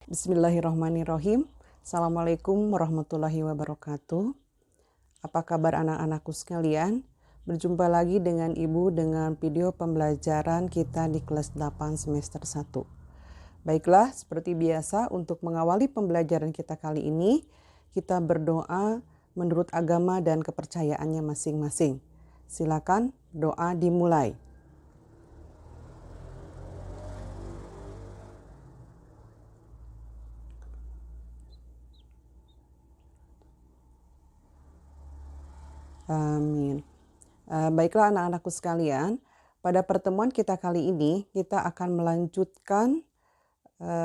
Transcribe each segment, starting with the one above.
Bismillahirrahmanirrahim. Assalamualaikum warahmatullahi wabarakatuh. Apa kabar anak-anakku sekalian? Berjumpa lagi dengan Ibu dengan video pembelajaran kita di kelas 8 semester 1. Baiklah, seperti biasa untuk mengawali pembelajaran kita kali ini, kita berdoa menurut agama dan kepercayaannya masing-masing. Silakan doa dimulai. Amin. Baiklah anak-anakku sekalian, pada pertemuan kita kali ini kita akan melanjutkan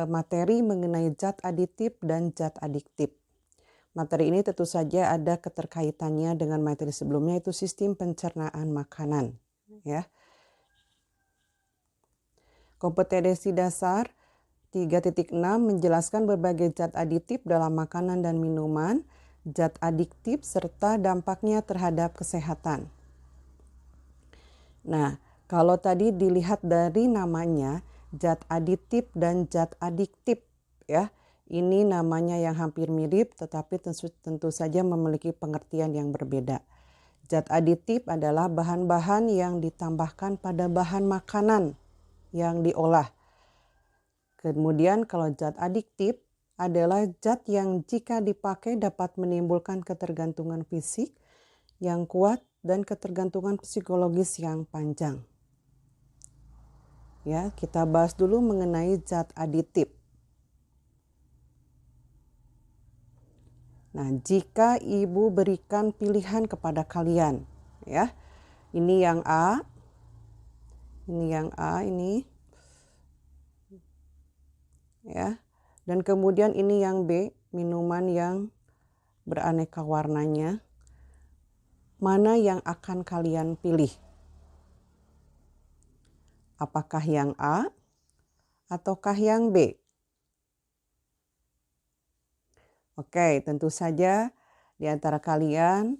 materi mengenai zat aditif dan zat adiktif. Materi ini tentu saja ada keterkaitannya dengan materi sebelumnya, yaitu sistem pencernaan makanan. Ya. Kompetensi dasar 3.6 menjelaskan berbagai zat aditif dalam makanan dan minuman, zat adiktif serta dampaknya terhadap kesehatan. Nah, kalau tadi dilihat dari namanya zat aditif dan zat adiktif, ya, ini namanya yang hampir mirip tetapi tentu saja memiliki pengertian yang berbeda. Zat aditif adalah bahan-bahan yang ditambahkan pada bahan makanan yang diolah. Kemudian kalau zat adiktif adalah zat yang jika dipakai dapat menimbulkan ketergantungan fisik yang kuat dan ketergantungan psikologis yang panjang. Ya, kita bahas dulu mengenai zat aditif. Nah, jika Ibu berikan pilihan kepada kalian, ya, ini yang A, ini, ya, dan kemudian ini yang B, minuman yang beraneka warnanya, mana yang akan kalian pilih? Apakah yang A ataukah yang B? Oke, tentu saja di antara kalian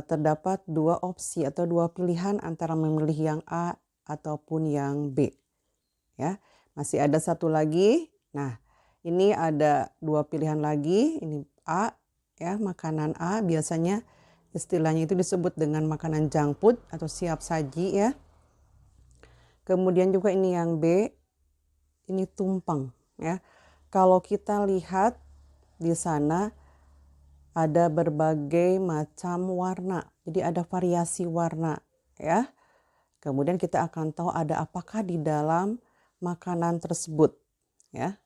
terdapat dua opsi atau dua pilihan antara memilih yang A ataupun yang B. Ya, masih ada satu lagi. Nah, ini ada dua pilihan lagi. Ini A, ya, makanan A biasanya istilahnya itu disebut dengan makanan junk food atau siap saji, ya. Kemudian juga ini yang B, ini tumpeng, ya. Kalau kita lihat di sana ada berbagai macam warna. Jadi ada variasi warna, ya. Kemudian kita akan tahu ada apakah di dalam makanan tersebut, ya.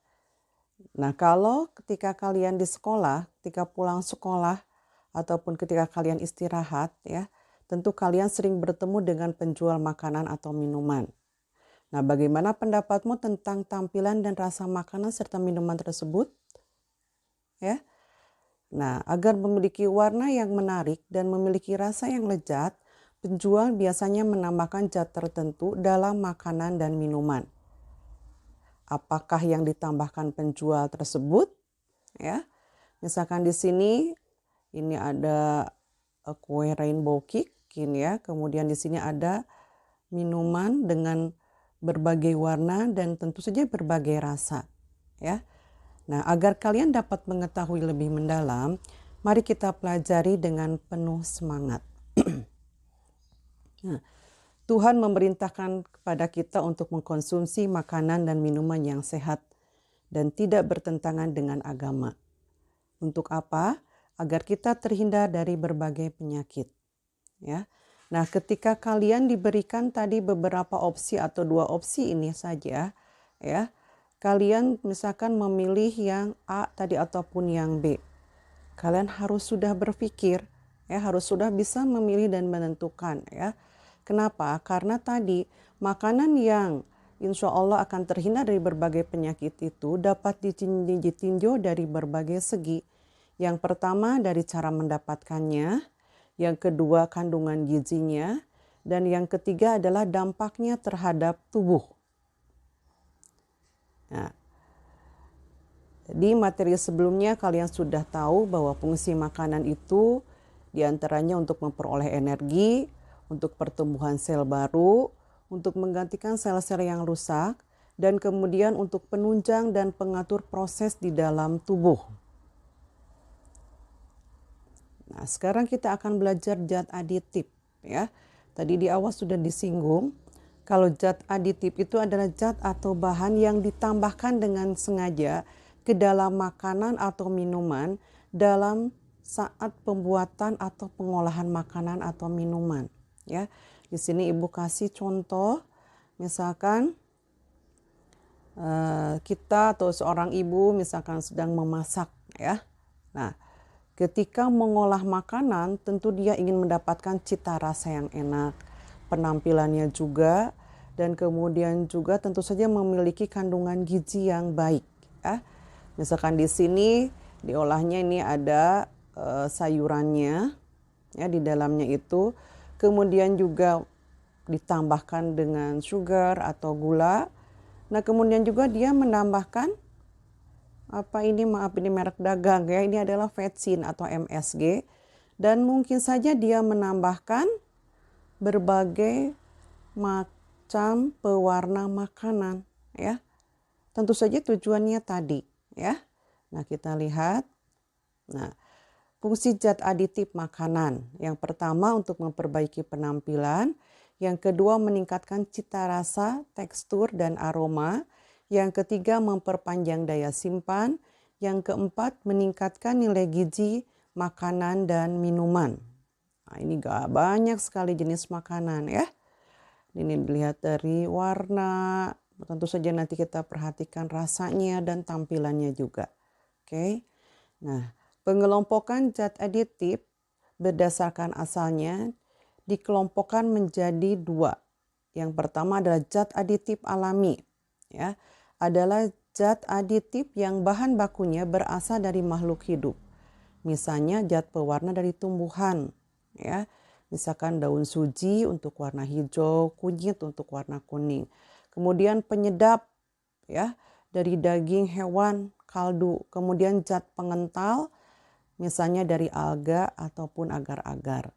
Nah, kalau ketika kalian di sekolah, ketika pulang sekolah ataupun ketika kalian istirahat, ya, tentu kalian sering bertemu dengan penjual makanan atau minuman. Nah, bagaimana pendapatmu tentang tampilan dan rasa makanan serta minuman tersebut? Ya. Nah, agar memiliki warna yang menarik dan memiliki rasa yang lezat, penjual biasanya menambahkan zat tertentu dalam makanan dan minuman. Apakah yang ditambahkan penjual tersebut? Ya. Misalkan di sini ini ada kue rainbow cake, ya. Kemudian di sini ada minuman dengan berbagai warna dan tentu saja berbagai rasa, ya. Nah, agar kalian dapat mengetahui lebih mendalam, mari kita pelajari dengan penuh semangat. Nah, Tuhan memerintahkan kepada kita untuk mengkonsumsi makanan dan minuman yang sehat dan tidak bertentangan dengan agama. Untuk apa? Agar kita terhindar dari berbagai penyakit. Ya. Nah, ketika kalian diberikan tadi beberapa opsi atau dua opsi ini saja, ya, kalian misalkan memilih yang A tadi ataupun yang B. Kalian harus sudah berpikir, ya, harus sudah bisa memilih dan menentukan, ya. Kenapa? Karena tadi makanan yang insya Allah akan terhindar dari berbagai penyakit itu dapat ditinjau dari berbagai segi. Yang pertama dari cara mendapatkannya, yang kedua kandungan gizinya, dan yang ketiga adalah dampaknya terhadap tubuh. Nah, di materi sebelumnya kalian sudah tahu bahwa fungsi makanan itu diantaranya untuk memperoleh energi, untuk pertumbuhan sel baru, untuk menggantikan sel-sel yang rusak, dan kemudian untuk penunjang dan pengatur proses di dalam tubuh. Nah, sekarang kita akan belajar zat aditif ya. Tadi di awal sudah disinggung kalau zat aditif itu adalah zat atau bahan yang ditambahkan dengan sengaja ke dalam makanan atau minuman dalam saat pembuatan atau pengolahan makanan atau minuman ya. Di sini Ibu kasih contoh, misalkan kita atau seorang ibu misalkan sedang memasak ya. Nah, ketika mengolah makanan tentu dia ingin mendapatkan cita rasa yang enak, penampilannya juga, dan kemudian juga tentu saja memiliki kandungan gizi yang baik ya. Misalkan di sini diolahnya ini ada sayurannya ya di dalamnya itu, kemudian juga ditambahkan dengan sugar atau gula. Nah, kemudian juga dia menambahkan ini merek dagang ya, ini adalah vetsin atau MSG, dan mungkin saja dia menambahkan berbagai macam pewarna makanan ya. Tentu saja tujuannya tadi ya. Nah, kita lihat. Nah, fungsi zat aditif makanan. Yang pertama untuk memperbaiki penampilan, yang kedua meningkatkan cita rasa, tekstur dan aroma, yang ketiga memperpanjang daya simpan, yang keempat meningkatkan nilai gizi makanan dan minuman. Nah, ini banyak sekali jenis makanan ya. Ini dilihat dari warna, tentu saja nanti kita perhatikan rasanya dan tampilannya juga. Oke. Nah, pengelompokan zat aditif berdasarkan asalnya dikelompokkan menjadi dua. Yang pertama adalah zat aditif alami. Ya, adalah zat aditif yang bahan bakunya berasal dari makhluk hidup. Misalnya zat pewarna dari tumbuhan. Ya, misalkan daun suji untuk warna hijau, kunyit untuk warna kuning. Kemudian penyedap ya dari daging hewan, kaldu. Kemudian zat pengental misalnya dari alga ataupun agar-agar.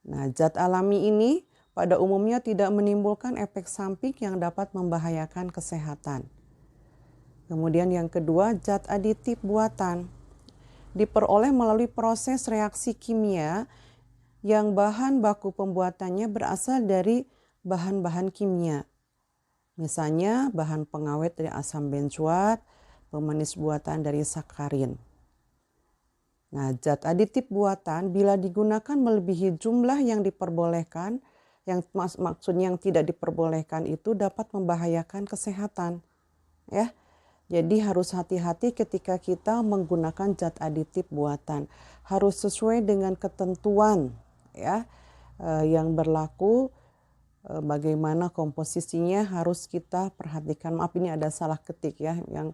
Nah, zat alami ini pada umumnya tidak menimbulkan efek samping yang dapat membahayakan kesehatan. Kemudian yang kedua, zat aditif buatan. Diperoleh melalui proses reaksi kimia yang bahan baku pembuatannya berasal dari bahan-bahan kimia. Misalnya bahan pengawet dari asam benzoat, pemanis buatan dari sakarin. Nah, zat aditif buatan bila digunakan melebihi jumlah yang diperbolehkan, yang maksudnya yang tidak diperbolehkan itu dapat membahayakan kesehatan. Ya. Jadi harus hati-hati ketika kita menggunakan zat aditif buatan. Harus sesuai dengan ketentuan ya yang berlaku, bagaimana komposisinya harus kita perhatikan. Maaf, ini ada salah ketik ya yang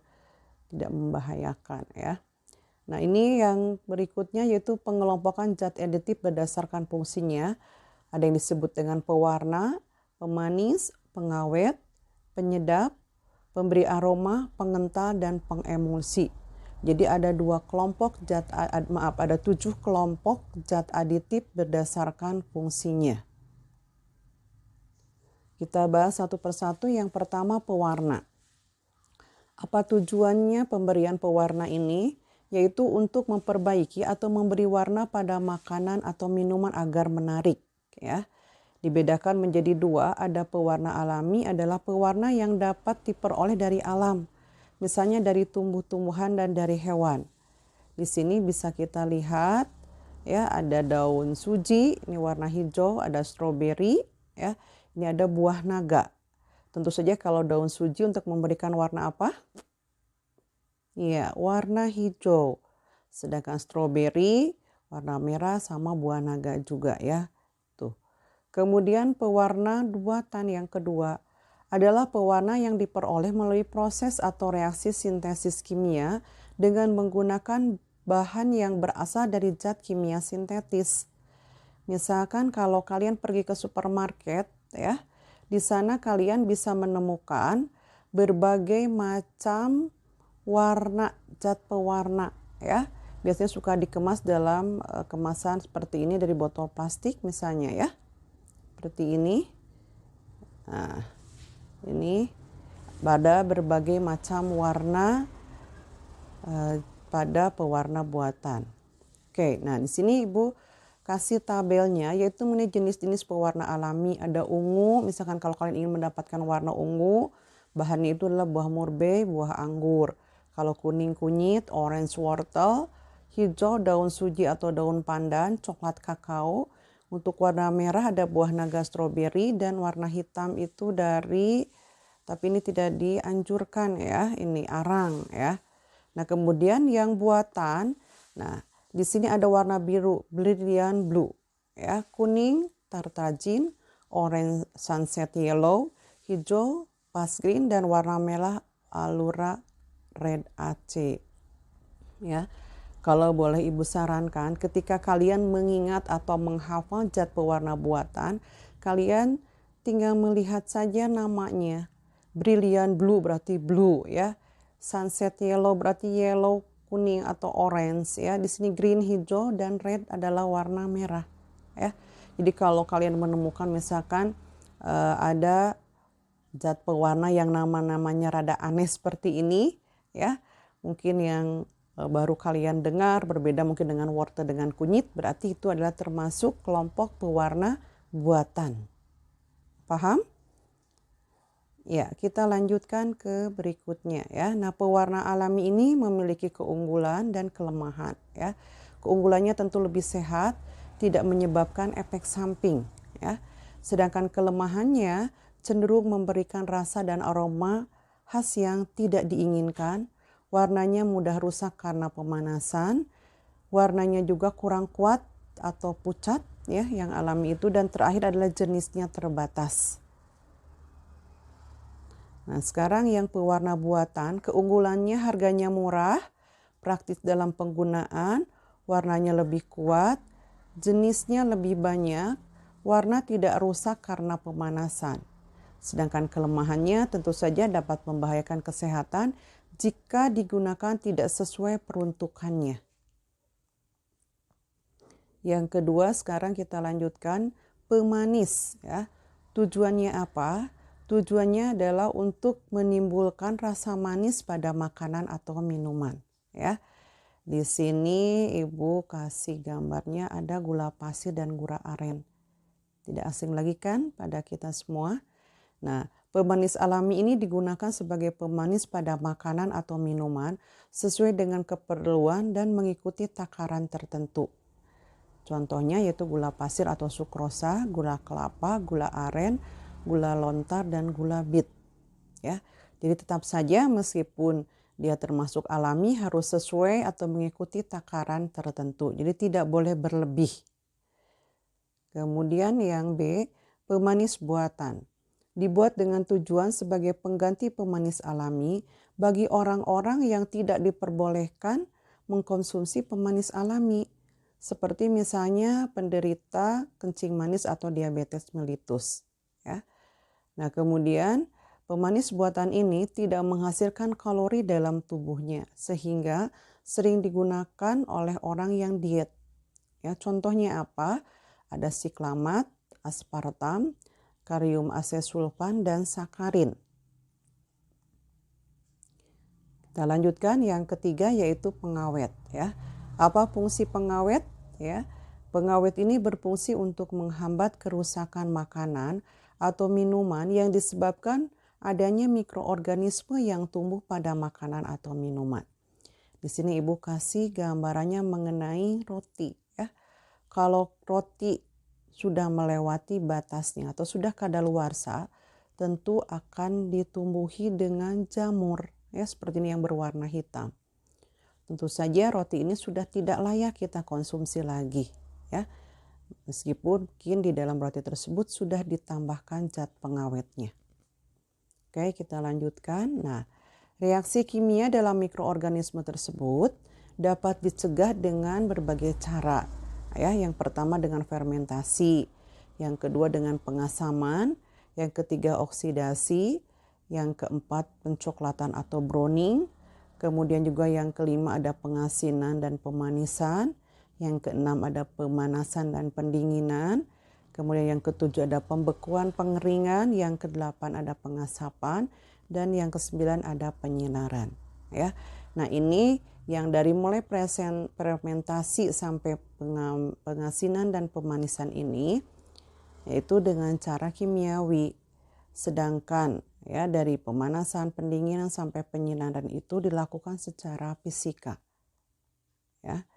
tidak membahayakan ya. Nah, ini yang berikutnya yaitu pengelompokan zat aditif berdasarkan fungsinya. Ada yang disebut dengan pewarna, pemanis, pengawet, penyedap, pemberi aroma, pengental, dan pengemulsi. Jadi ada ada 7 kelompok zat aditif berdasarkan fungsinya. Kita bahas satu persatu. Yang pertama pewarna. Apa tujuannya pemberian pewarna ini? Yaitu untuk memperbaiki atau memberi warna pada makanan atau minuman agar menarik. Ya. Dibedakan menjadi dua, ada pewarna alami adalah pewarna yang dapat diperoleh dari alam. Misalnya dari tumbuh-tumbuhan dan dari hewan. Di sini bisa kita lihat ya ada daun suji, ini warna hijau, ada stroberi, ya. Ini ada buah naga. Tentu saja kalau daun suji untuk memberikan warna apa? Iya, warna hijau. Sedangkan stroberi warna merah sama buah naga juga ya. Tuh. Kemudian pewarna buatan yang kedua adalah pewarna yang diperoleh melalui proses atau reaksi sintesis kimia dengan menggunakan bahan yang berasal dari zat kimia sintetis. Misalkan kalau kalian pergi ke supermarket ya, di sana kalian bisa menemukan berbagai macam warna, zat pewarna ya. Biasanya suka dikemas dalam kemasan seperti ini dari botol plastik misalnya ya. Seperti ini. Nah, ini pada berbagai macam warna pada pewarna buatan. Oke, nah di sini Ibu kasih tabelnya, yaitu mengenai jenis-jenis pewarna alami. Ada ungu, misalkan kalau kalian ingin mendapatkan warna ungu, bahannya itu adalah buah murbei, buah anggur. Kalau kuning kunyit, orange wortel, hijau daun suji atau daun pandan, coklat kakao. Untuk warna merah ada buah naga stroberi, dan warna hitam itu dari, tapi ini tidak dianjurkan ya, ini arang ya. Nah, kemudian yang buatan, nah di sini ada warna biru, brilliant blue, ya, kuning, tartajin, orange sunset yellow, hijau, past green, dan warna merah Allura red AC. Ya, kalau boleh Ibu sarankan, ketika kalian mengingat atau menghafal zat pewarna buatan, kalian tinggal melihat saja namanya. Brilliant blue berarti blue ya. Sunset yellow berarti yellow, kuning atau orange ya. Di sini green hijau dan red adalah warna merah ya. Jadi kalau kalian menemukan misalkan ada zat pewarna yang namanya rada aneh seperti ini ya, mungkin yang baru kalian dengar berbeda mungkin dengan wortel dengan kunyit, berarti itu adalah termasuk kelompok pewarna buatan. Paham? Ya, kita lanjutkan ke berikutnya ya. Nah, pewarna alami ini memiliki keunggulan dan kelemahan ya. Keunggulannya tentu lebih sehat, tidak menyebabkan efek samping ya. Sedangkan kelemahannya cenderung memberikan rasa dan aroma khas yang tidak diinginkan. Warnanya mudah rusak karena pemanasan. Warnanya juga kurang kuat atau pucat ya yang alami itu, dan terakhir adalah jenisnya terbatas. Nah, sekarang yang pewarna buatan, keunggulannya harganya murah, praktis dalam penggunaan, warnanya lebih kuat, jenisnya lebih banyak, warna tidak rusak karena pemanasan. Sedangkan kelemahannya tentu saja dapat membahayakan kesehatan jika digunakan tidak sesuai peruntukannya. Yang kedua, sekarang kita lanjutkan pemanis ya. Tujuannya apa? Tujuannya adalah untuk menimbulkan rasa manis pada makanan atau minuman ya. Di sini Ibu kasih gambarnya ada gula pasir dan gula aren. Tidak asing lagi kan pada kita semua. Nah, pemanis alami ini digunakan sebagai pemanis pada makanan atau minuman sesuai dengan keperluan dan mengikuti takaran tertentu. Contohnya yaitu gula pasir atau sukrosa, gula kelapa, gula aren, gula lontar, dan gula bit. Ya, jadi tetap saja meskipun dia termasuk alami harus sesuai atau mengikuti takaran tertentu. Jadi tidak boleh berlebih. Kemudian yang B, pemanis buatan. Dibuat dengan tujuan sebagai pengganti pemanis alami bagi orang-orang yang tidak diperbolehkan mengkonsumsi pemanis alami. Seperti misalnya penderita kencing manis atau diabetes mellitus. Ya. Nah, kemudian pemanis buatan ini tidak menghasilkan kalori dalam tubuhnya sehingga sering digunakan oleh orang yang diet. Ya, contohnya apa? Ada siklamat, aspartam, karium asesulfan, dan sakarin. Kita lanjutkan yang ketiga yaitu pengawet ya. Apa fungsi pengawet? Ya, pengawet ini berfungsi untuk menghambat kerusakan makanan atau minuman yang disebabkan adanya mikroorganisme yang tumbuh pada makanan atau minuman. Di sini Ibu kasih gambarannya mengenai roti ya. Kalau roti sudah melewati batasnya atau sudah kadaluarsa, tentu akan ditumbuhi dengan jamur ya, seperti ini yang berwarna hitam. Tentu saja roti ini sudah tidak layak kita konsumsi lagi ya. Meskipun mungkin di dalam roti tersebut sudah ditambahkan zat pengawetnya. Oke, kita lanjutkan. Nah, reaksi kimia dalam mikroorganisme tersebut dapat dicegah dengan berbagai cara. Ya, yang pertama dengan fermentasi, yang kedua dengan pengasaman, yang ketiga oksidasi, yang keempat pencoklatan atau browning. Kemudian juga yang kelima ada pengasinan dan pemanisan. Yang keenam ada pemanasan dan pendinginan. Kemudian yang ketujuh ada pembekuan pengeringan. Yang kedelapan ada pengasapan. dan yang kesembilan ada penyinaran, ya. Nah, ini yang dari mulai fermentasi sampai pengasinan dan pemanisan ini yaitu dengan cara kimiawi. Sedangkan ya dari pemanasan, pendinginan sampai penyinaran itu dilakukan secara fisika. Ya.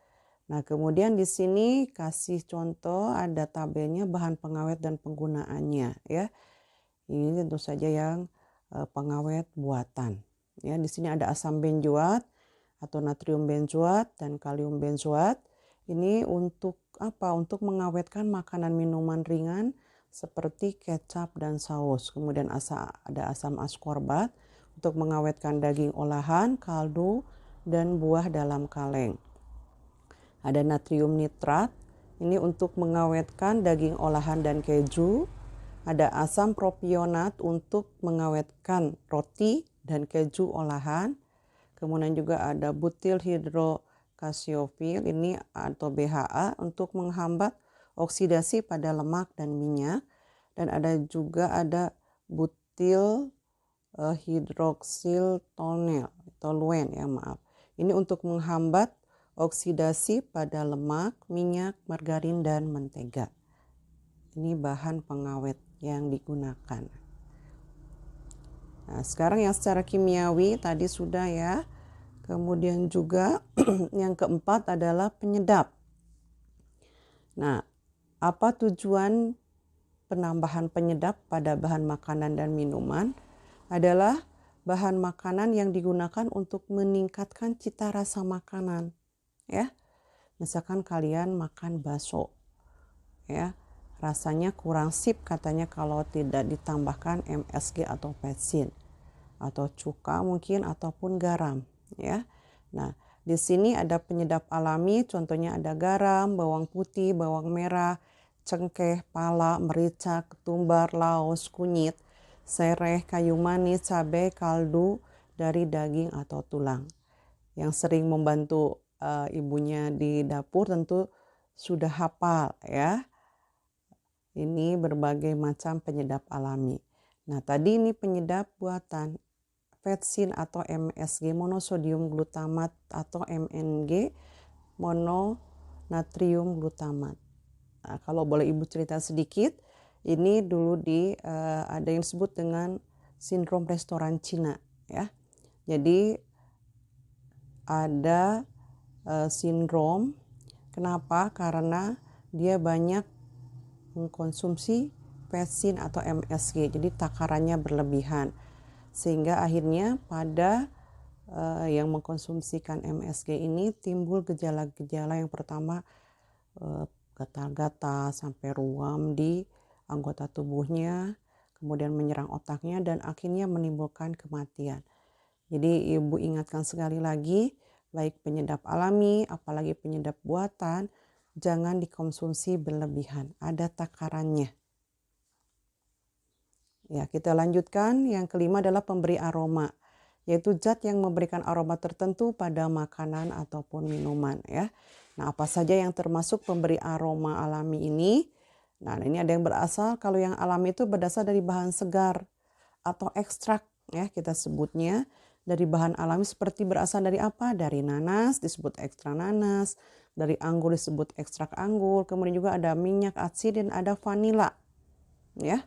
Nah, kemudian di sini kasih contoh ada tabelnya bahan pengawet dan penggunaannya, ya. Ini tentu saja yang pengawet buatan. Ya, di sini ada asam benzoat atau natrium benzoat dan kalium benzoat. Ini untuk apa? Untuk mengawetkan makanan minuman ringan seperti kecap dan saus. Kemudian ada asam askorbat untuk mengawetkan daging olahan, kaldu, dan buah dalam kaleng. Ada natrium nitrat, ini untuk mengawetkan daging olahan dan keju. Ada asam propionat untuk mengawetkan roti dan keju olahan. Kemudian juga ada butil hidrokasiofil ini atau BHA untuk menghambat oksidasi pada lemak dan minyak. Dan ada juga butil hidroksil toluen ya maaf. Ini untuk menghambat oksidasi pada lemak, minyak, margarin, dan mentega. Ini bahan pengawet yang digunakan. Nah, sekarang yang secara kimiawi tadi sudah ya. Kemudian juga yang keempat adalah penyedap. Nah, apa tujuan penambahan penyedap pada bahan makanan dan minuman? Adalah bahan makanan yang digunakan untuk meningkatkan cita rasa makanan. Ya, misalkan kalian makan bakso, ya. Rasanya kurang sip katanya kalau tidak ditambahkan MSG atau petsin atau cuka mungkin ataupun garam, ya. Nah, di sini ada penyedap alami, contohnya ada garam, bawang putih, bawang merah, cengkeh, pala, merica, ketumbar, laos, kunyit, sereh, kayu manis, cabai, kaldu dari daging atau tulang. Yang sering membantu ibunya di dapur tentu sudah hafal ya. Ini berbagai macam penyedap alami. Nah, tadi ini penyedap buatan. Petsin atau MSG, monosodium glutamat atau MNG, mononatrium glutamat. Nah, kalau boleh Ibu cerita sedikit, ini dulu ada yang disebut dengan sindrom restoran Cina. Ya. Jadi ada sindrom, kenapa? Karena dia banyak mengkonsumsi petsin atau MSG, jadi takarannya berlebihan. Sehingga akhirnya pada yang mengkonsumsikan MSG ini timbul gejala-gejala yang pertama gatal-gatal sampai ruam di anggota tubuhnya, kemudian menyerang otaknya dan akhirnya menimbulkan kematian. Jadi Ibu ingatkan sekali lagi, baik penyedap alami apalagi penyedap buatan, jangan dikonsumsi berlebihan, ada takarannya. Ya, kita lanjutkan. Yang kelima adalah pemberi aroma, yaitu zat yang memberikan aroma tertentu pada makanan ataupun minuman ya. Nah, apa saja yang termasuk pemberi aroma alami ini? Nah, ini ada yang berasal, kalau yang alami itu berdasar dari bahan segar atau ekstrak ya kita sebutnya. Dari bahan alami seperti berasal dari apa? Dari nanas disebut ekstrak nanas, dari anggur disebut ekstrak anggur, kemudian juga ada minyak atsir dan ada vanila. Ya.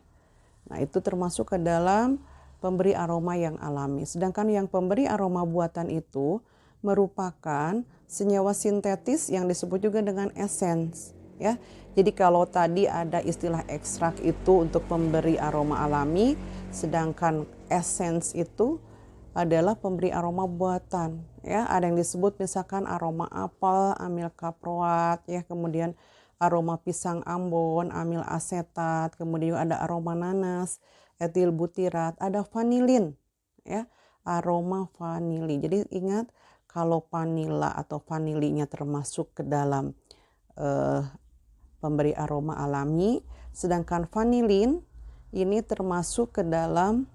Nah, itu termasuk ke dalam pemberi aroma yang alami. Sedangkan yang pemberi aroma buatan itu merupakan senyawa sintetis yang disebut juga dengan essence, ya. Jadi kalau tadi ada istilah ekstrak itu untuk pemberi aroma alami, sedangkan essence itu adalah pemberi aroma buatan, ya. Ada yang disebut misalkan aroma apel, amil kaproat, ya, kemudian aroma pisang ambon, amil asetat, kemudian ada aroma nanas, etil butirat, ada vanilin, ya, aroma vanili. Jadi ingat kalau vanila atau vanilinya termasuk ke dalam pemberi aroma alami, sedangkan vanilin ini termasuk ke dalam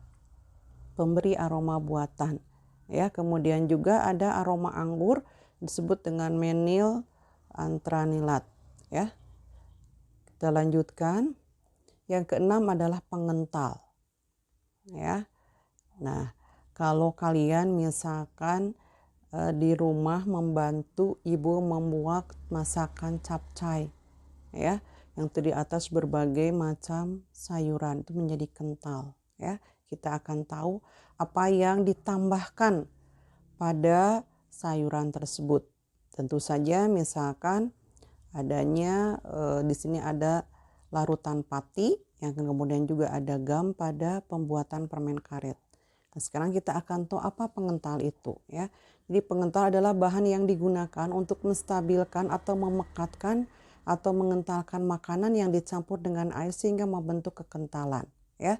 pemberi aroma buatan. Ya, kemudian juga ada aroma anggur disebut dengan menyl antranilat. Ya, kita lanjutkan. Yang keenam adalah pengental. Ya, nah Kalau kalian misalkan di rumah membantu ibu membuat masakan capcay, ya, yang terdiri atas berbagai macam sayuran itu menjadi kental, ya. Kita akan tahu apa yang ditambahkan pada sayuran tersebut. Tentu saja misalkan adanya di sini ada larutan pati, yang kemudian juga ada gam pada pembuatan permen karet. Nah, sekarang kita akan tahu apa pengental itu, ya. Jadi pengental adalah bahan yang digunakan untuk menstabilkan atau memekatkan atau mengentalkan makanan yang dicampur dengan air sehingga membentuk kekentalan, ya.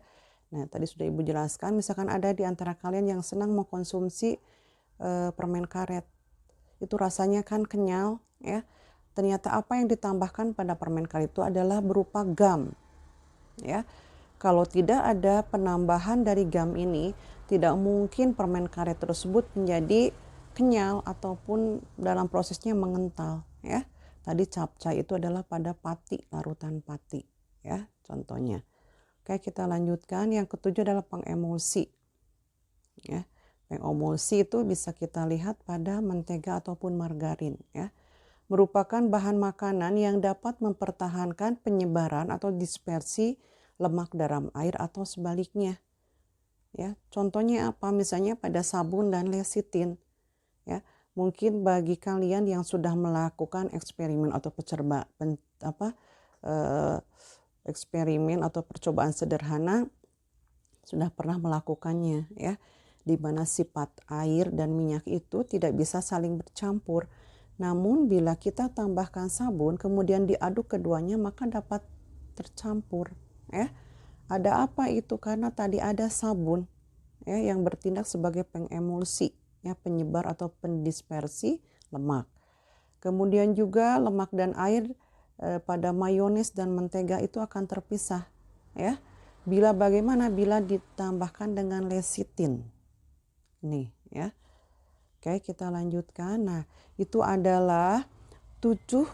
Nah, tadi sudah Ibu jelaskan, misalkan ada di antara kalian yang senang mengkonsumsi permen karet. Itu rasanya kan kenyal, ya. Ternyata apa yang ditambahkan pada permen karet itu adalah berupa gam, ya. Kalau tidak ada penambahan dari gam ini, tidak mungkin permen karet tersebut menjadi kenyal ataupun dalam prosesnya mengental, ya. Tadi capcay itu adalah pada pati, larutan pati, ya, contohnya. Oke, kita lanjutkan. Yang ketujuh adalah pengemulsi, ya. Pengemulsi itu bisa kita lihat pada mentega ataupun margarin, ya. Merupakan bahan makanan yang dapat mempertahankan penyebaran atau dispersi lemak dalam air atau sebaliknya, ya. Contohnya apa? Misalnya pada sabun dan lecithin, ya. Mungkin bagi kalian yang sudah melakukan eksperimen atau eksperimen atau percobaan sederhana sudah pernah melakukannya, ya, di mana sifat air dan minyak itu tidak bisa saling bercampur. Namun bila kita tambahkan sabun kemudian diaduk keduanya maka dapat tercampur, ya. Ada apa itu? Karena tadi ada sabun, ya, yang bertindak sebagai pengemulsi, ya, penyebar atau pendispersi lemak. Kemudian juga lemak dan air pada mayones dan mentega itu akan terpisah, ya. Bila ditambahkan dengan lecithin. Nih, ya. Oke, kita lanjutkan. Nah, itu adalah 7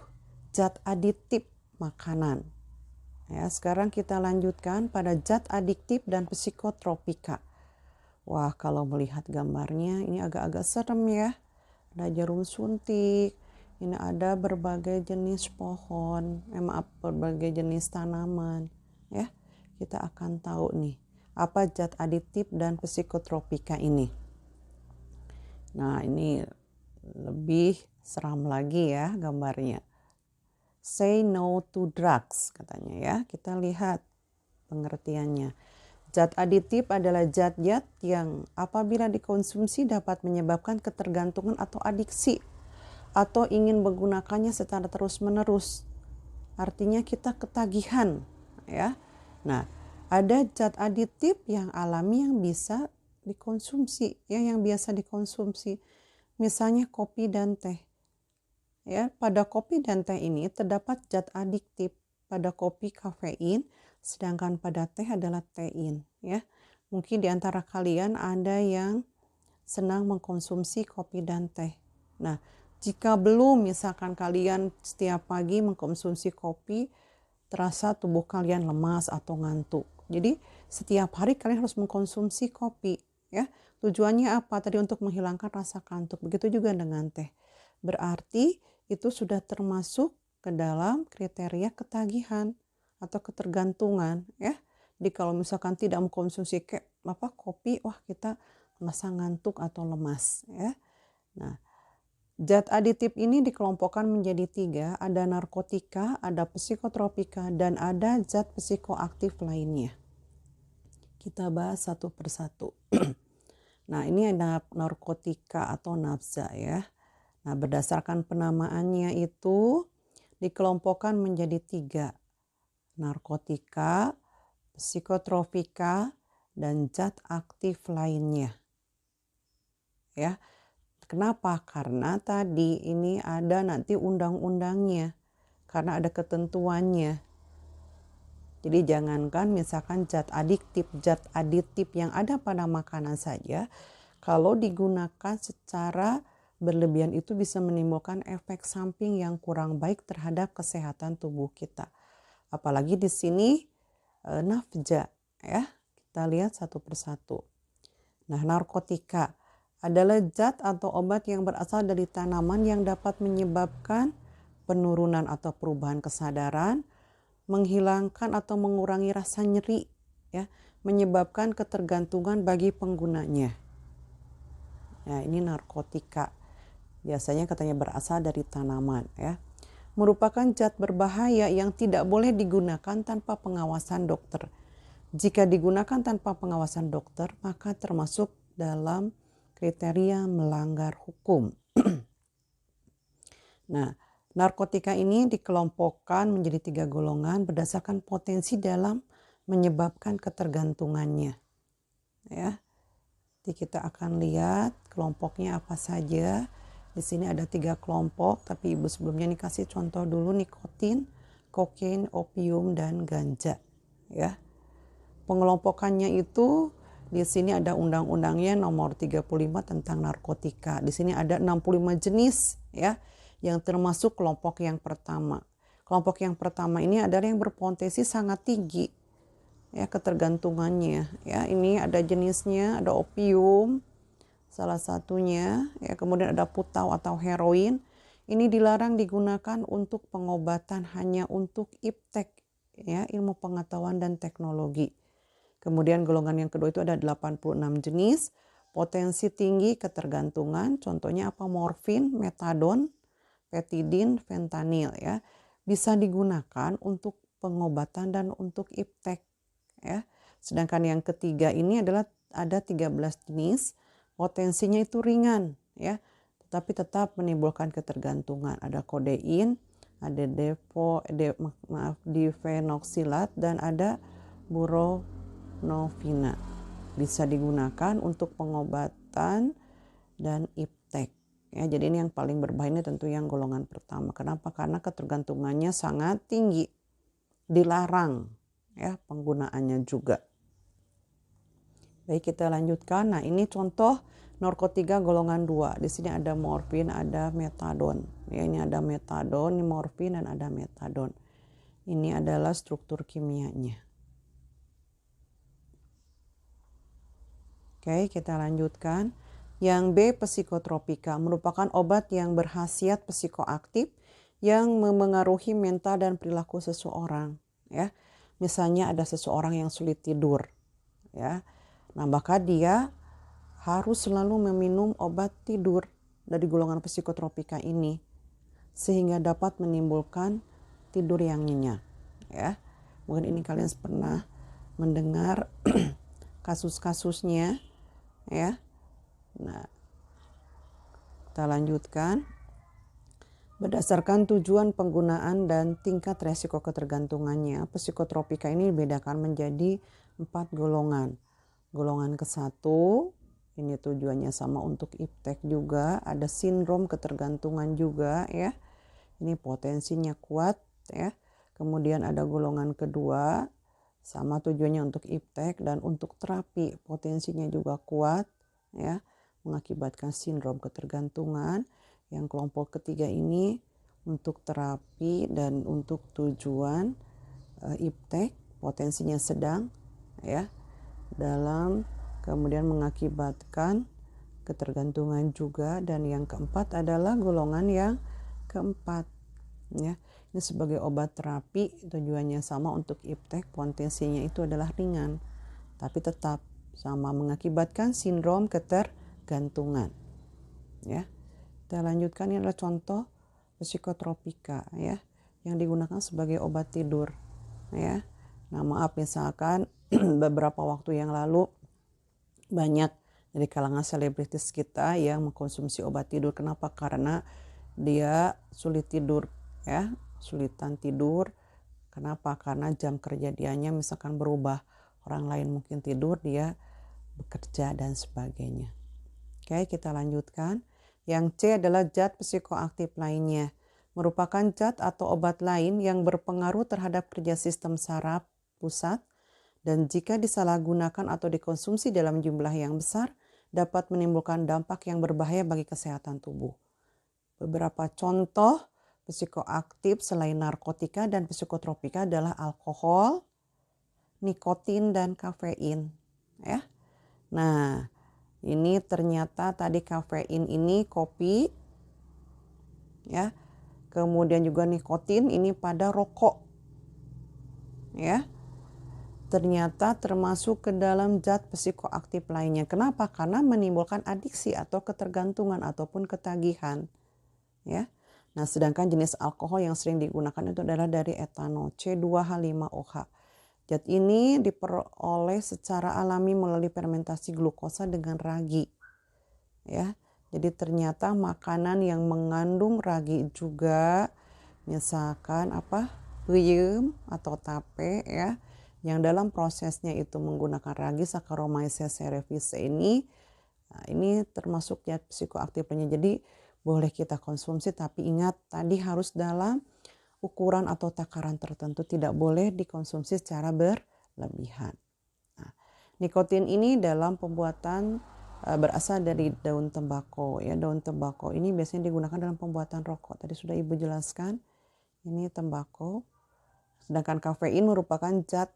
zat aditif makanan. Ya, sekarang kita lanjutkan pada zat adiktif dan psikotropika. Wah, kalau melihat gambarnya ini agak-agak serem, ya. Ada jarum suntik, ini ada berbagai jenis pohon, berbagai jenis tanaman, ya. Kita akan tahu nih, apa zat aditif dan psikotropika ini. Nah, ini lebih seram lagi, ya, gambarnya. Say no to drugs, katanya, ya. Kita lihat pengertiannya. Zat aditif adalah zat-zat yang apabila dikonsumsi dapat menyebabkan ketergantungan atau adiksi atau ingin menggunakannya secara terus-menerus. Artinya kita ketagihan, ya. Nah, ada zat aditif yang alami yang bisa dikonsumsi, ya, yang biasa dikonsumsi. Misalnya kopi dan teh. Ya, pada kopi dan teh ini terdapat zat adiktif. Pada kopi kafein, sedangkan pada teh adalah tein, ya. Mungkin di antara kalian ada yang senang mengkonsumsi kopi dan teh. Nah, jika belum misalkan kalian setiap pagi mengkonsumsi kopi, terasa tubuh kalian lemas atau ngantuk. Jadi setiap hari kalian harus mengkonsumsi kopi, ya. Tujuannya apa? Tadi untuk menghilangkan rasa kantuk. Begitu juga dengan teh. Berarti itu sudah termasuk ke dalam kriteria ketagihan atau ketergantungan, ya. Jadi kalau misalkan tidak mengkonsumsi kopi, wah kita merasa ngantuk atau lemas, ya. Nah, zat aditif ini dikelompokkan menjadi 3, ada narkotika, ada psikotropika, dan ada zat psikoaktif lainnya. Kita bahas satu persatu. Nah, ini ada narkotika atau nafza, ya. Nah, berdasarkan penamaannya itu dikelompokkan menjadi 3. Narkotika, psikotropika, dan zat aktif lainnya. Ya. Kenapa? Karena tadi ini ada nanti undang-undangnya. Karena ada ketentuannya. Jadi jangankan misalkan zat aditif yang ada pada makanan saja, kalau digunakan secara berlebihan itu bisa menimbulkan efek samping yang kurang baik terhadap kesehatan tubuh kita. Apalagi di sini nafza, ya. Kita lihat satu persatu. Nah, narkotika adalah zat atau obat yang berasal dari tanaman yang dapat menyebabkan penurunan atau perubahan kesadaran, menghilangkan atau mengurangi rasa nyeri, ya, menyebabkan ketergantungan bagi penggunanya. Nah, ini narkotika. Biasanya katanya berasal dari tanaman, ya. Merupakan zat berbahaya yang tidak boleh digunakan tanpa pengawasan dokter. Jika digunakan tanpa pengawasan dokter, maka termasuk dalam kriteria melanggar hukum. Nah, narkotika ini dikelompokkan menjadi 3 golongan berdasarkan potensi dalam menyebabkan ketergantungannya. Ya, jadi kita akan lihat kelompoknya apa saja. Di sini ada 3 kelompok, tapi Ibu sebelumnya nih kasih contoh dulu: nikotin, kokain, opium, dan ganja. Ya, pengelompokannya itu di sini ada undang-undangnya nomor 35 tentang narkotika. Di sini ada 65 jenis, ya, yang termasuk kelompok yang pertama. Kelompok yang pertama ini adalah yang berpotensi sangat tinggi, ya, ketergantungannya. Ya, ini ada jenisnya, ada opium salah satunya, ya, kemudian ada putau atau heroin. Ini dilarang digunakan untuk pengobatan, hanya untuk iptek, ya, ilmu pengetahuan dan teknologi. Kemudian golongan yang kedua itu ada 86 jenis, potensi tinggi ketergantungan, contohnya apa? Morfin, metadon, petidin, fentanil, ya. Bisa digunakan untuk pengobatan dan untuk iptek, ya. Sedangkan yang ketiga ini adalah ada 13 jenis, potensinya itu ringan, ya, tetapi tetap menimbulkan ketergantungan. Ada kodein, ada difenoksilat, dan ada buprenorfina. Bisa digunakan untuk pengobatan dan iptek. Ya, jadi ini yang paling berbahaya tentu yang golongan pertama. Kenapa? Karena ketergantungannya sangat tinggi. Dilarang, ya, penggunaannya juga. Baik, kita lanjutkan. Nah, ini contoh narkotika golongan 2. Di sini ada morfin, ada metadon. Ya, ini ada metadon, ini morfin, dan ada metadon. Ini adalah struktur kimianya. Oke, kita lanjutkan. Yang B, psikotropika, merupakan obat yang berkhasiat psikoaktif yang memengaruhi mental dan perilaku seseorang. Ya, misalnya ada seseorang yang sulit tidur, ya. Nah, maka dia harus selalu meminum obat tidur dari golongan psikotropika ini sehingga dapat menimbulkan tidur yang nyenyak, ya. Mungkin ini kalian pernah mendengar kasus-kasusnya, ya. Nah, kita lanjutkan. Berdasarkan tujuan penggunaan dan tingkat resiko ketergantungannya, psikotropika ini dibedakan menjadi 4 golongan. Golongan ke-1, ini tujuannya sama untuk iptek juga, ada sindrom ketergantungan juga, ya. Ini potensinya kuat, ya. Kemudian ada golongan kedua, sama tujuannya untuk iptek dan untuk terapi, potensinya juga kuat, ya, mengakibatkan sindrom ketergantungan. Yang kelompok ketiga ini untuk terapi dan untuk tujuan iptek, potensinya sedang, ya, dalam kemudian mengakibatkan ketergantungan juga. Dan yang keempat adalah golongan yang keempat, ya. Ini sebagai obat terapi, tujuannya sama untuk iptek, potensinya itu adalah ringan, tapi tetap sama mengakibatkan sindrom ketergantungan, ya. Kita lanjutkan, ini adalah contoh psikotropika, ya, yang digunakan sebagai obat tidur, ya. Nah, maaf, misalkan beberapa waktu yang lalu banyak dari kalangan selebritis kita yang mengkonsumsi obat tidur. Kenapa? Karena dia sulit tidur, ya, sulitan tidur. Kenapa? Karena jam kerja dianya misalkan berubah, orang lain mungkin tidur, dia bekerja dan sebagainya. Oke, kita lanjutkan. Yang C adalah zat psikoaktif lainnya, merupakan zat atau obat lain yang berpengaruh terhadap kerja sistem saraf pusat, dan jika disalahgunakan atau dikonsumsi dalam jumlah yang besar dapat menimbulkan dampak yang berbahaya bagi kesehatan tubuh. Beberapa contoh psikoaktif selain narkotika dan psikotropika adalah alkohol, nikotin, dan kafein, ya. Nah, Ini ternyata tadi kafein ini kopi, ya. Kemudian juga nikotin ini pada rokok, ya. Ternyata termasuk ke dalam zat psikoaktif lainnya. Kenapa? Karena menimbulkan adiksi atau ketergantungan ataupun ketagihan, ya. Nah, sedangkan jenis alkohol yang sering digunakan itu adalah dari etanol, C2H5OH. Zat ini diperoleh secara alami melalui fermentasi glukosa dengan ragi, ya. Jadi ternyata makanan yang mengandung ragi juga, misalkan peyem atau tape, ya, yang dalam prosesnya itu menggunakan ragi Saccharomyces cerevisiae ini, nah, ini termasuk zat psikoaktifnya. Jadi boleh kita konsumsi, tapi ingat tadi harus dalam ukuran atau takaran tertentu, tidak boleh dikonsumsi secara berlebihan. Nah, nikotin ini dalam pembuatan berasal dari daun tembakau, ya. Daun tembakau ini biasanya digunakan dalam pembuatan rokok. Tadi sudah Ibu jelaskan, ini tembakau. Sedangkan kafein merupakan zat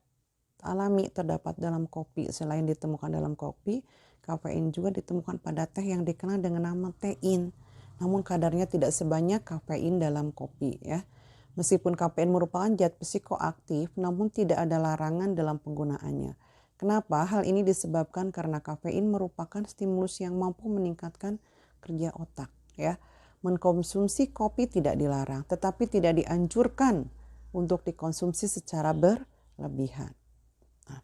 alami terdapat dalam kopi. Selain ditemukan dalam kopi, kafein juga ditemukan pada teh yang dikenal dengan nama tein. Namun kadarnya tidak sebanyak kafein dalam kopi, ya. Meskipun kafein merupakan zat psikoaktif, namun tidak ada larangan dalam penggunaannya. Kenapa? Hal ini disebabkan karena kafein merupakan stimulus yang mampu meningkatkan kerja otak, ya. Mengkonsumsi kopi tidak dilarang, tetapi tidak dianjurkan untuk dikonsumsi secara berlebihan. Nah,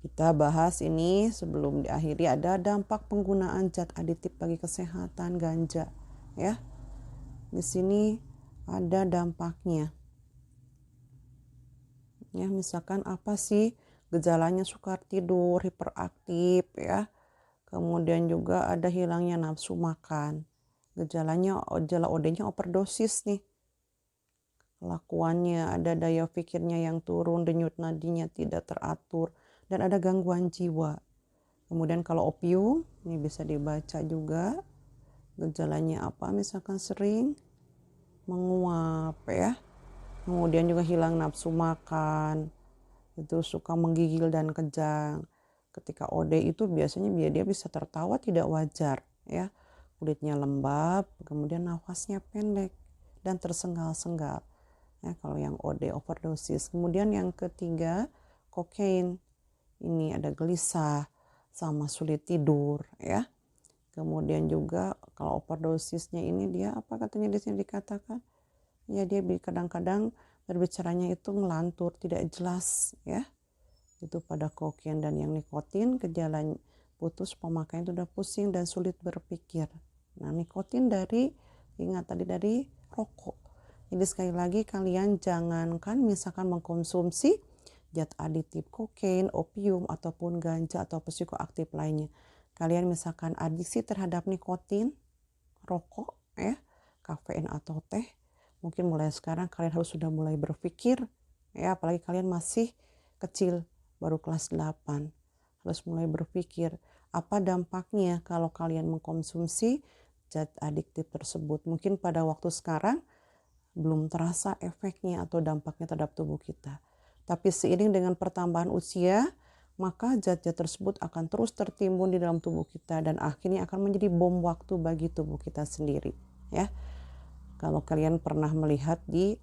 kita bahas ini sebelum diakhiri, ada dampak penggunaan zat aditif bagi kesehatan ganja, ya. Di sini ada dampaknya. Ya, misalkan apa sih gejalanya? Sukar tidur, hiperaktif, ya. Kemudian juga ada hilangnya nafsu makan. Gejala OD-nya overdosis nih. Kelakuannya, ada daya pikirnya yang turun, denyut nadinya tidak teratur, dan ada gangguan jiwa. Kemudian kalau opium, ini bisa dibaca juga. Gejalanya apa? Misalkan sering menguap, ya. Kemudian juga hilang nafsu makan, itu suka menggigil dan kejang. Ketika OD itu biasanya dia bisa tertawa tidak wajar, ya. Kulitnya lembab, kemudian nafasnya pendek dan tersengal-sengal. Ya, kalau yang OD overdosis. Kemudian yang ketiga, kokain. Ini ada gelisah sama sulit tidur, ya. Kemudian juga kalau overdosisnya ini dia apa katanya di sini dikatakan? Ya, dia kadang-kadang berbicaranya itu ngelantur, tidak jelas, ya. Itu pada kokain. Dan yang nikotin, gejala putus pemakaian itu udah pusing dan sulit berpikir. Nah, nikotin ingat tadi dari rokok. Jadi sekali lagi kalian jangankan misalkan mengkonsumsi zat aditif kokain, opium, ataupun ganja atau psikoaktif lainnya. Kalian misalkan adiksi terhadap nikotin, rokok, ya, kafein atau teh, mungkin mulai sekarang kalian harus sudah mulai berpikir, ya, apalagi kalian masih kecil, baru kelas 8. Harus mulai berpikir apa dampaknya kalau kalian mengkonsumsi zat adiktif tersebut. Mungkin pada waktu sekarang belum terasa efeknya atau dampaknya terhadap tubuh kita. Tapi seiring dengan pertambahan usia, maka zat-zat tersebut akan terus tertimbun di dalam tubuh kita dan akhirnya akan menjadi bom waktu bagi tubuh kita sendiri, ya. Kalau kalian pernah melihat di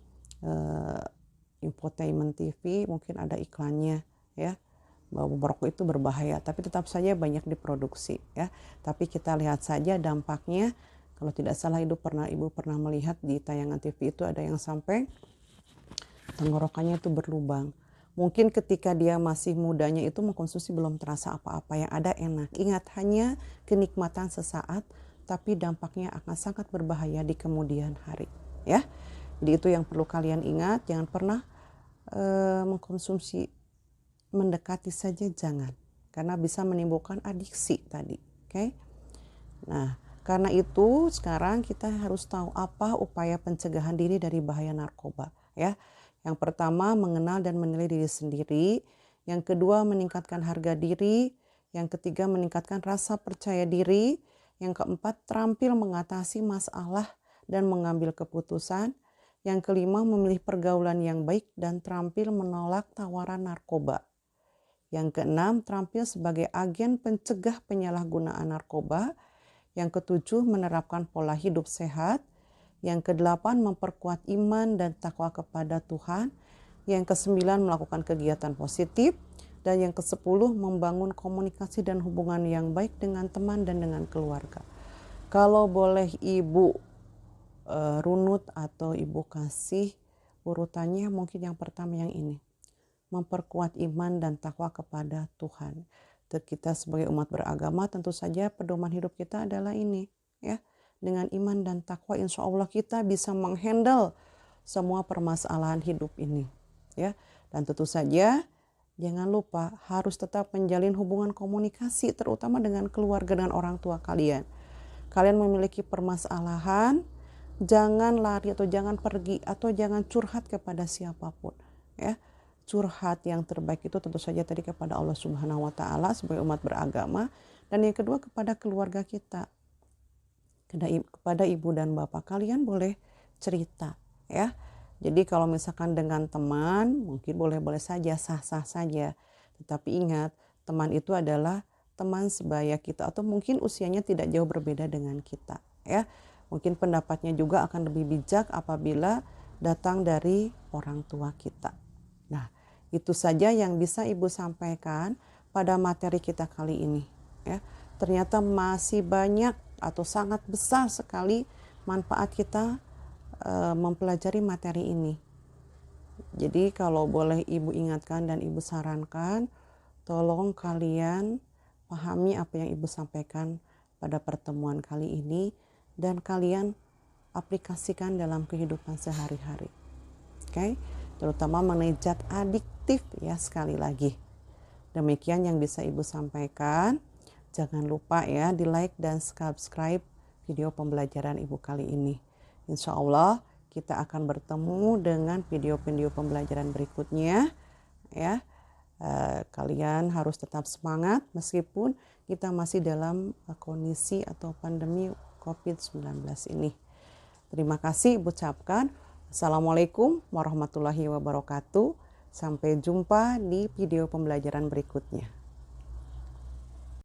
infotainment TV, mungkin ada iklannya, ya, bahwa merokok itu berbahaya, tapi tetap saja banyak diproduksi, ya. Tapi kita lihat saja dampaknya. Kalau tidak salah Ibu pernah melihat di tayangan TV itu ada yang sampai tenggorokannya itu berlubang. Mungkin ketika dia masih mudanya itu mengkonsumsi belum terasa apa-apa, yang ada enak. Ingat, hanya kenikmatan sesaat, tapi dampaknya akan sangat berbahaya di kemudian hari, ya. Jadi itu yang perlu kalian ingat, jangan pernah mengkonsumsi, mendekati saja jangan, karena bisa menimbulkan adiksi tadi, oke? Nah, karena itu sekarang kita harus tahu apa upaya pencegahan diri dari bahaya narkoba, ya. Yang pertama, mengenal dan menilai diri sendiri. Yang kedua, meningkatkan harga diri. Yang ketiga, meningkatkan rasa percaya diri. Yang keempat, terampil mengatasi masalah dan mengambil keputusan. Yang kelima, memilih pergaulan yang baik dan terampil menolak tawaran narkoba. Yang keenam, terampil sebagai agen pencegah penyalahgunaan narkoba. Yang ketujuh, menerapkan pola hidup sehat. Yang kedelapan, memperkuat iman dan takwa kepada Tuhan. Yang kesembilan, melakukan kegiatan positif. Dan yang kesepuluh, membangun komunikasi dan hubungan yang baik dengan teman dan dengan keluarga. Kalau boleh Ibu runut atau Ibu kasih urutannya, mungkin yang pertama yang ini. Memperkuat iman dan takwa kepada Tuhan. Kita sebagai umat beragama tentu saja pedoman hidup kita adalah ini, ya. Dengan iman dan takwa insya Allah kita bisa menghandle semua permasalahan hidup ini, ya. Dan tentu saja jangan lupa harus tetap menjalin hubungan komunikasi terutama dengan keluarga dan orang tua kalian. Kalian memiliki permasalahan, jangan lari atau jangan pergi atau jangan curhat kepada siapapun, ya. Curhat yang terbaik itu tentu saja tadi kepada Allah Subhanahu wa taala sebagai umat beragama, dan yang kedua kepada keluarga kita. Kepada ibu dan bapak kalian boleh cerita, ya. Jadi kalau misalkan dengan teman mungkin boleh-boleh saja, sah-sah saja. Tetapi ingat, teman itu adalah teman sebaya kita atau mungkin usianya tidak jauh berbeda dengan kita, ya. Mungkin pendapatnya juga akan lebih bijak apabila datang dari orang tua kita. Nah, itu saja yang bisa Ibu sampaikan pada materi kita kali ini, ya. Ternyata masih banyak atau sangat besar sekali manfaat kita mempelajari materi ini. Jadi kalau boleh Ibu ingatkan dan Ibu sarankan, tolong kalian pahami apa yang Ibu sampaikan pada pertemuan kali ini dan kalian aplikasikan dalam kehidupan sehari-hari. Oke? Terutama mengenai zat adiktif, ya, sekali lagi. Demikian yang bisa Ibu sampaikan. Jangan lupa ya di like dan subscribe video pembelajaran Ibu kali ini. Insya Allah kita akan bertemu dengan video-video pembelajaran berikutnya, ya. Kalian harus tetap semangat meskipun kita masih dalam kondisi atau pandemi COVID-19 ini. Terima kasih Ibu ucapkan. Assalamualaikum warahmatullahi wabarakatuh. Sampai jumpa di video pembelajaran berikutnya.